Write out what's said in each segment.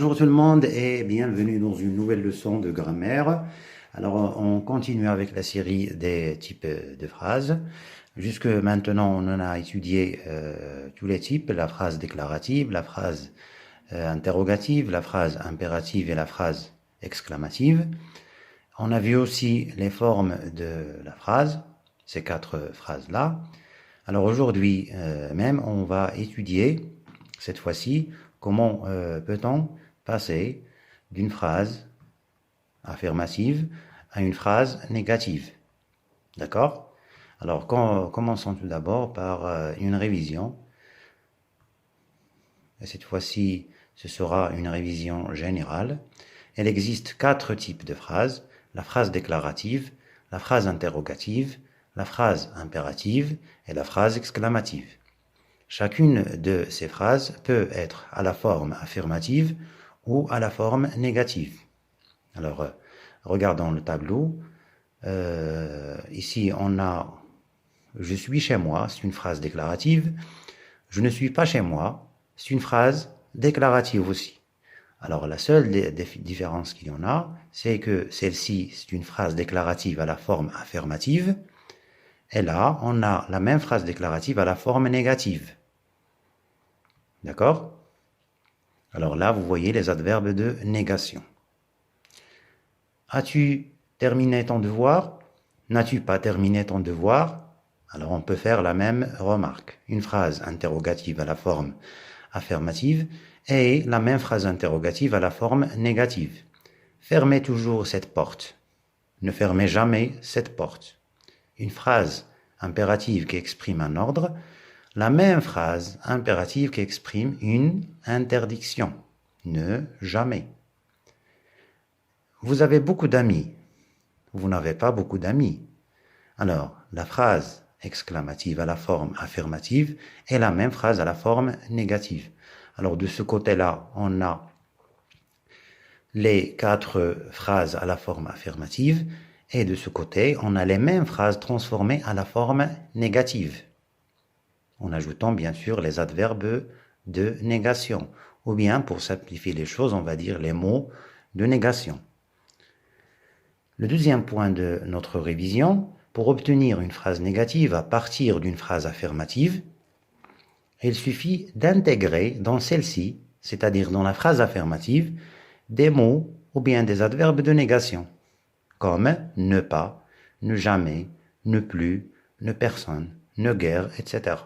Bonjour tout le monde et bienvenue dans une nouvelle leçon de grammaire. Alors on continue avec la série des types de phrases. Jusque maintenant on en a étudié tous les types, la phrase déclarative, la phrase interrogative, la phrase impérative et la phrase exclamative. On a vu aussi les formes de la phrase, ces quatre phrases-là. Alors aujourd'hui même on va étudier cette fois-ci comment peut-on passer d'une phrase affirmative à une phrase négative. D'accord? Alors, commençons tout d'abord par une révision. Et cette fois-ci, ce sera une révision générale. Il existe quatre types de phrases. La phrase déclarative, la phrase interrogative, la phrase impérative et la phrase exclamative. Chacune de ces phrases peut être à la forme affirmative ou à la forme négative. Alors, regardons le tableau. Ici, on a « je suis chez moi », c'est une phrase déclarative. « Je ne suis pas chez moi », c'est une phrase déclarative aussi. Alors, la seule différence qu'il y en a, c'est que celle-ci, c'est une phrase déclarative à la forme affirmative. Et là, on a la même phrase déclarative à la forme négative. D'accord? Alors là, vous voyez les adverbes de négation. As-tu terminé ton devoir? N'as-tu pas terminé ton devoir? Alors on peut faire la même remarque. Une phrase interrogative à la forme affirmative et la même phrase interrogative à la forme négative. Fermez toujours cette porte. Ne fermez jamais cette porte. Une phrase impérative qui exprime un ordre, la même phrase impérative qui exprime une interdiction. Ne jamais. Vous avez beaucoup d'amis. Vous n'avez pas beaucoup d'amis. Alors, la phrase exclamative à la forme affirmative est la même phrase à la forme négative. Alors, de ce côté-là, on a les quatre phrases à la forme affirmative et de ce côté, on a les mêmes phrases transformées à la forme négative, en ajoutant bien sûr les adverbes de négation. Ou bien, pour simplifier les choses, on va dire les mots de négation. Le deuxième point de notre révision, pour obtenir une phrase négative à partir d'une phrase affirmative, il suffit d'intégrer dans celle-ci, c'est-à-dire dans la phrase affirmative, des mots ou bien des adverbes de négation, comme ne pas, ne jamais, ne plus, ne personne, ne guère, etc.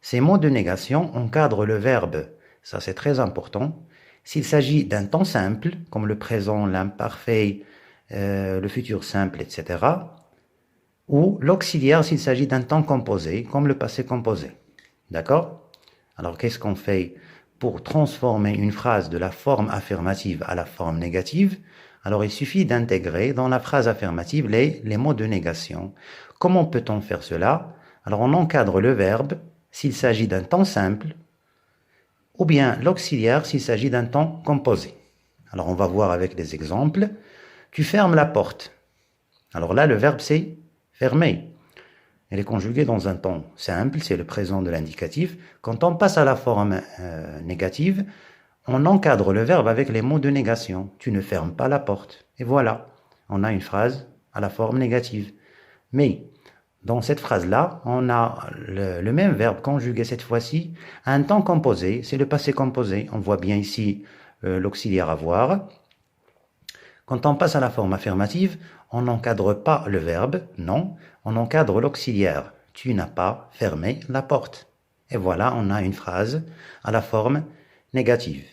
Ces mots de négation encadrent le verbe, ça c'est très important, s'il s'agit d'un temps simple, comme le présent, l'imparfait, le futur simple, etc., ou l'auxiliaire s'il s'agit d'un temps composé, comme le passé composé. D'accord? Alors, qu'est-ce qu'on fait pour transformer une phrase de la forme affirmative à la forme négative? Alors, il suffit d'intégrer dans la phrase affirmative les mots de négation. Comment peut-on faire cela? Alors, on encadre le verbe s'il s'agit d'un temps simple, ou bien l'auxiliaire s'il s'agit d'un temps composé. Alors, on va voir avec des exemples. Tu fermes la porte. Alors là, le verbe, c'est fermer. Elle est conjuguée dans un temps simple, c'est le présent de l'indicatif. Quand on passe à la forme négative, on encadre le verbe avec les mots de négation. Tu ne fermes pas la porte. Et voilà, on a une phrase à la forme négative. Mais dans cette phrase-là, on a le même verbe conjugué cette fois-ci à un temps composé, c'est le passé composé. On voit bien ici l'auxiliaire avoir. Quand on passe à la forme affirmative, on n'encadre pas le verbe, non, on encadre l'auxiliaire. Tu n'as pas fermé la porte. Et voilà, on a une phrase à la forme négative.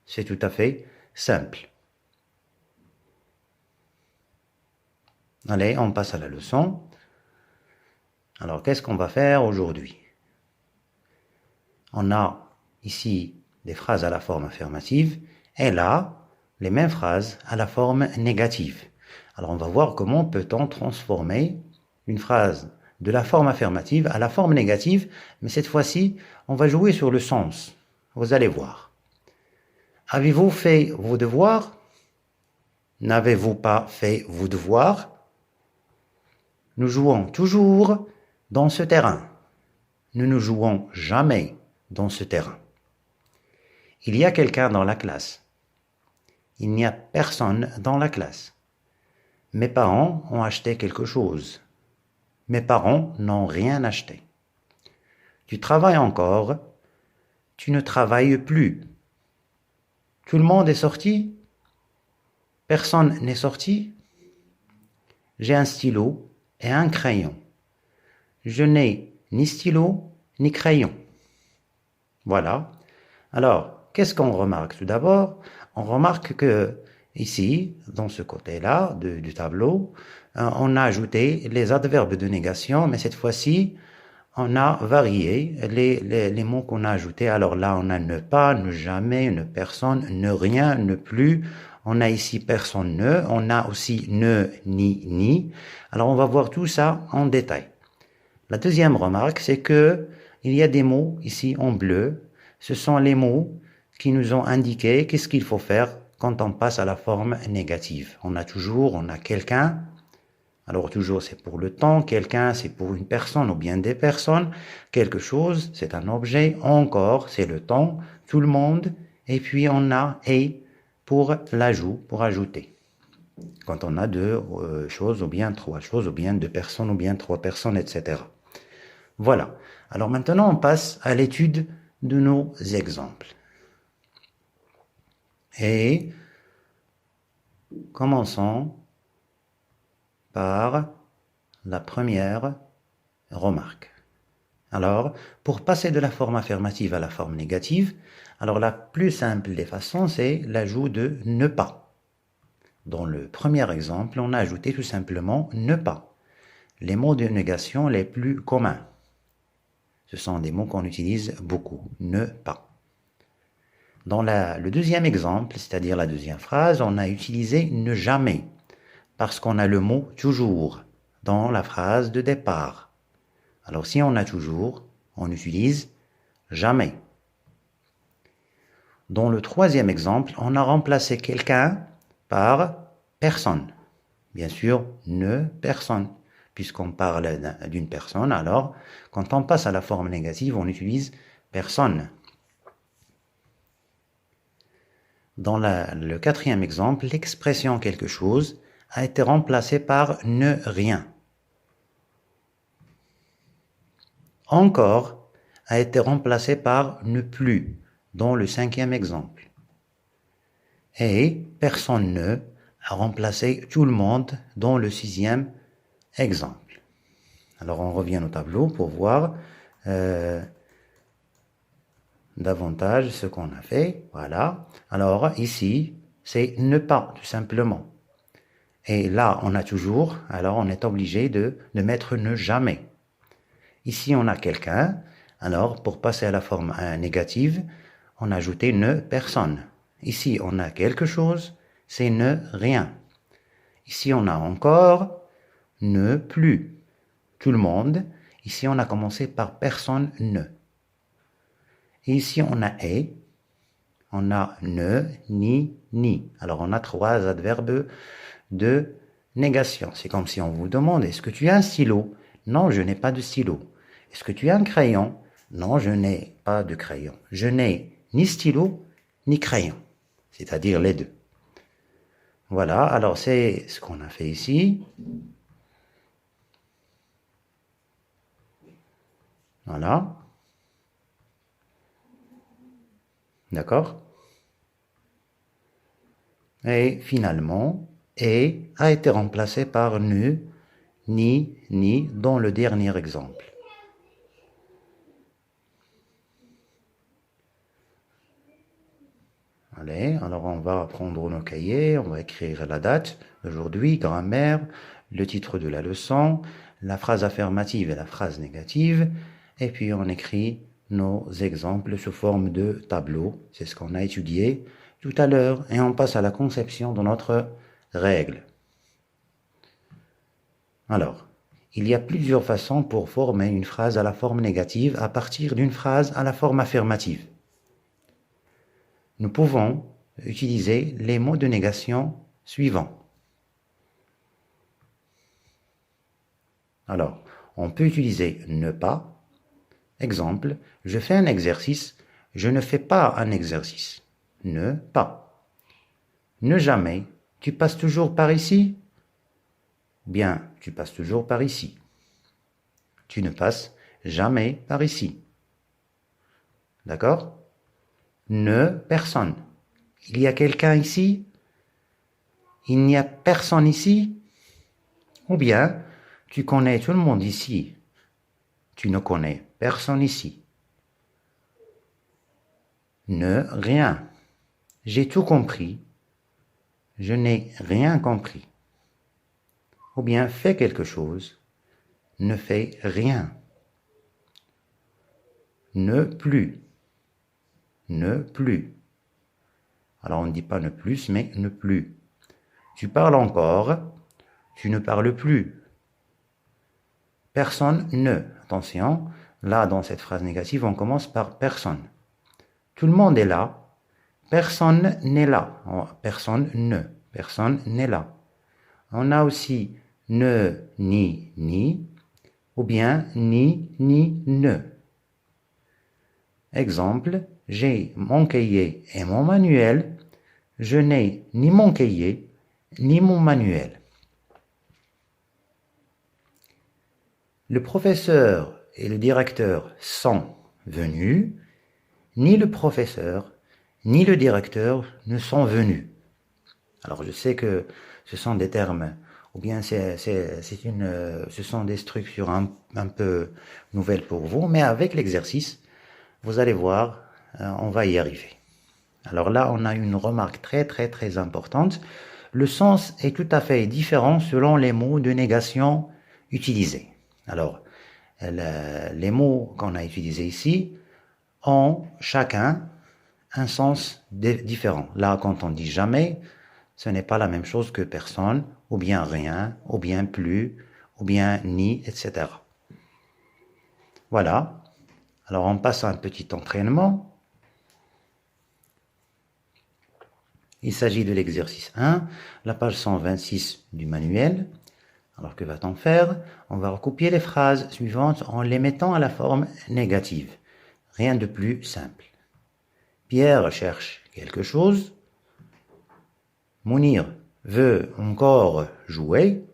C'est tout à fait simple. Allez, on passe à la leçon. Alors, qu'est-ce qu'on va faire aujourd'hui? On a ici des phrases à la forme affirmative et là, les mêmes phrases à la forme négative. Alors, on va voir comment peut-on transformer une phrase de la forme affirmative à la forme négative, mais cette fois-ci, on va jouer sur le sens. Vous allez voir. Avez-vous fait vos devoirs? N'avez-vous pas fait vos devoirs? Nous jouons toujours dans ce terrain. Nous ne jouons jamais dans ce terrain. Il y a quelqu'un dans la classe. Il n'y a personne dans la classe. Mes parents ont acheté quelque chose. Mes parents n'ont rien acheté. Tu travailles encore. Tu ne travailles plus. Tout le monde est sorti. Personne n'est sorti. J'ai un stylo et un crayon. Je n'ai ni stylo ni crayon. Voilà. Alors, qu'est-ce qu'on remarque tout d'abord? On remarque que ici, dans ce côté-là du tableau, on a ajouté les adverbes de négation, mais cette fois-ci, on a varié les mots qu'on a ajoutés. Alors là, on a ne pas, ne jamais, ne personne, ne rien, ne plus. On a ici personne ne. On a aussi ne, ni. Alors on va voir tout ça en détail. La deuxième remarque, c'est que il y a des mots ici en bleu. Ce sont les mots qui nous ont indiqué qu'est-ce qu'il faut faire quand on passe à la forme négative. On a quelqu'un. Alors toujours c'est pour le temps, quelqu'un c'est pour une personne ou bien des personnes, quelque chose c'est un objet, encore c'est le temps, tout le monde, et puis on a et pour l'ajout, pour ajouter. Quand on a deux choses ou bien trois choses ou bien deux personnes ou bien trois personnes, etc. Voilà. Alors maintenant on passe à l'étude de nos exemples. Et commençons par la première remarque. Alors, pour passer de la forme affirmative à la forme négative, alors la plus simple des façons, c'est l'ajout de ne pas. Dans le premier exemple, on a ajouté tout simplement ne pas. Les mots de négation les plus communs. Ce sont des mots qu'on utilise beaucoup. Ne pas. Dans le deuxième exemple, c'est-à-dire la deuxième phrase, on a utilisé ne jamais. Parce qu'on a le mot toujours dans la phrase de départ. Alors si on a toujours, on utilise jamais. Dans le troisième exemple, on a remplacé quelqu'un par personne. Bien sûr, ne personne. Puisqu'on parle d'une personne, alors quand on passe à la forme négative, on utilise personne. Dans le quatrième exemple, l'expression quelque chose a été remplacé par ne rien. Encore a été remplacé par ne plus dans le cinquième exemple. Et personne ne a remplacé tout le monde dans le sixième exemple. Alors on revient au tableau pour voir davantage ce qu'on a fait. Voilà. Alors ici, c'est ne pas tout simplement. Et là, on a toujours, alors on est obligé de mettre ne jamais. Ici, on a quelqu'un, alors pour passer à la forme négative, on a ajouté ne personne. Ici, on a quelque chose, c'est ne rien. Ici, on a encore ne plus. Tout le monde. Ici, on a commencé par personne ne. Et ici, on a et. On a ne, ni. Alors, on a trois adverbes de négation. C'est comme si on vous demande, est-ce que tu as un stylo? Non, je n'ai pas de stylo. Est-ce que tu as un crayon? Non, je n'ai pas de crayon. Je n'ai ni stylo, ni crayon. C'est-à-dire les deux. Voilà, alors c'est ce qu'on a fait ici. Voilà. D'accord? Et finalement, et a été remplacé par ne, ni dans le dernier exemple. Allez, alors on va prendre nos cahiers, on va écrire la date d'aujourd'hui, grammaire, le titre de la leçon, la phrase affirmative et la phrase négative, et puis on écrit nos exemples sous forme de tableau. C'est ce qu'on a étudié tout à l'heure, et on passe à la conception de notre règle. Alors, il y a plusieurs façons pour former une phrase à la forme négative à partir d'une phrase à la forme affirmative. Nous pouvons utiliser les mots de négation suivants. Alors, on peut utiliser ne pas. Exemple, je fais un exercice, je ne fais pas un exercice. Ne pas. Ne jamais. Tu passes toujours par ici? Bien, tu passes toujours par ici. Tu ne passes jamais par ici. D'accord? Ne, personne. Il y a quelqu'un ici? Il n'y a personne ici? Ou bien, tu connais tout le monde ici. Tu ne connais personne ici. Ne, rien. J'ai tout compris. Je n'ai rien compris. Ou bien, fais quelque chose. Ne fais rien. Ne plus. Ne plus. Alors on ne dit pas ne plus, mais ne plus. Tu parles encore. Tu ne parles plus. Personne ne. Attention, là dans cette phrase négative, on commence par personne. Tout le monde est là. Personne n'est là. Personne ne. Personne n'est là. On a aussi ne, ni, ou bien ni, ne. Exemple, j'ai mon cahier et mon manuel. Je n'ai ni mon cahier, ni mon manuel. Le professeur et le directeur sont venus. Ni le professeur, ni le directeur ne sont venus. Alors je sais que ce sont des termes, ou bien ce sont des structures un peu nouvelles pour vous, mais avec l'exercice, vous allez voir, on va y arriver. Alors là, on a une remarque très importante. Le sens est tout à fait différent selon les mots de négation utilisés. Alors, les mots qu'on a utilisés ici ont chacun un sens différent. Là, quand on dit jamais, ce n'est pas la même chose que personne, ou bien rien, ou bien plus, ou bien ni, etc. Voilà. Alors, on passe à un petit entraînement. Il s'agit de l'exercice 1, la page 126 du manuel. Alors, que va-t-on faire? On va recopier les phrases suivantes en les mettant à la forme négative. Rien de plus simple. Pierre cherche quelque chose. Mounir veut encore jouer.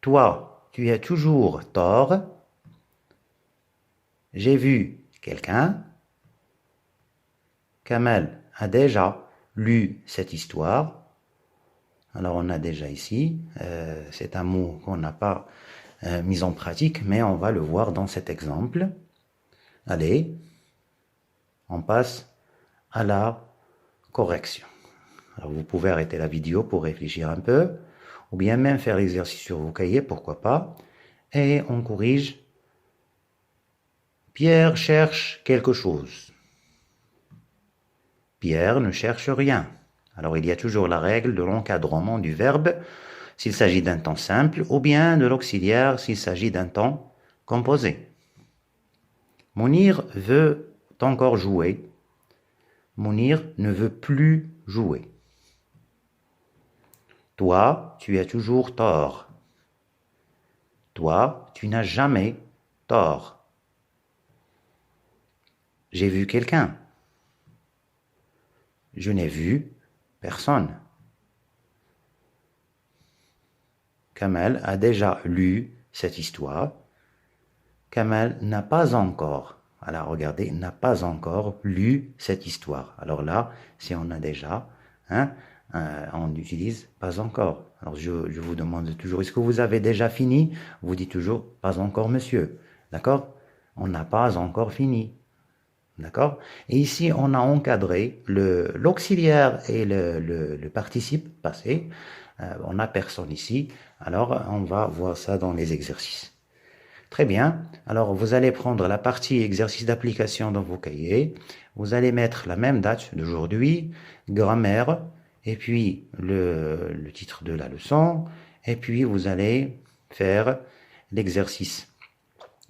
Toi, tu as toujours tort. J'ai vu quelqu'un. Kamal a déjà lu cette histoire. Alors on a déjà ici, c'est un mot qu'on n'a pas mis en pratique, mais on va le voir dans cet exemple. Allez, on passe à la correction. Alors vous pouvez arrêter la vidéo pour réfléchir un peu, ou bien même faire l'exercice sur vos cahiers, pourquoi pas. Et on corrige. Pierre cherche quelque chose. Pierre ne cherche rien. Alors il y a toujours la règle de l'encadrement du verbe s'il s'agit d'un temps simple, ou bien de l'auxiliaire s'il s'agit d'un temps composé. Mounir veut encore jouer. Mounir ne veut plus jouer. Toi, tu as toujours tort. Toi, tu n'as jamais tort. J'ai vu quelqu'un. Je n'ai vu personne. Kamal a déjà lu cette histoire. Kamal n'a pas encore, alors regardez, n'a pas encore lu cette histoire. Alors là, si on a déjà, on utilise pas encore. Alors je vous demande toujours, est-ce que vous avez déjà fini? Vous dites toujours, pas encore monsieur. D'accord? On n'a pas encore fini. D'accord? Et ici, on a encadré l'auxiliaire et le participe passé. On n'a personne ici. Alors, on va voir ça dans les exercices. Très bien. Alors, vous allez prendre la partie exercice d'application dans vos cahiers. Vous allez mettre la même date d'aujourd'hui, grammaire, et puis le titre de la leçon. Et puis, vous allez faire l'exercice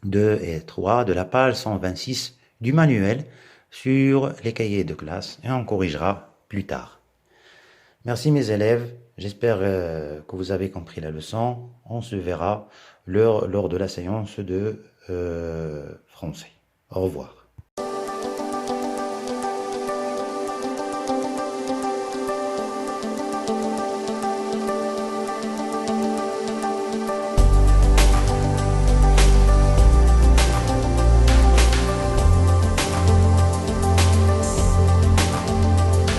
2 et 3 de la page 126 du manuel sur les cahiers de classe et on corrigera plus tard. Merci mes élèves, j'espère que vous avez compris la leçon. On se verra lors de la séance de français. Au revoir.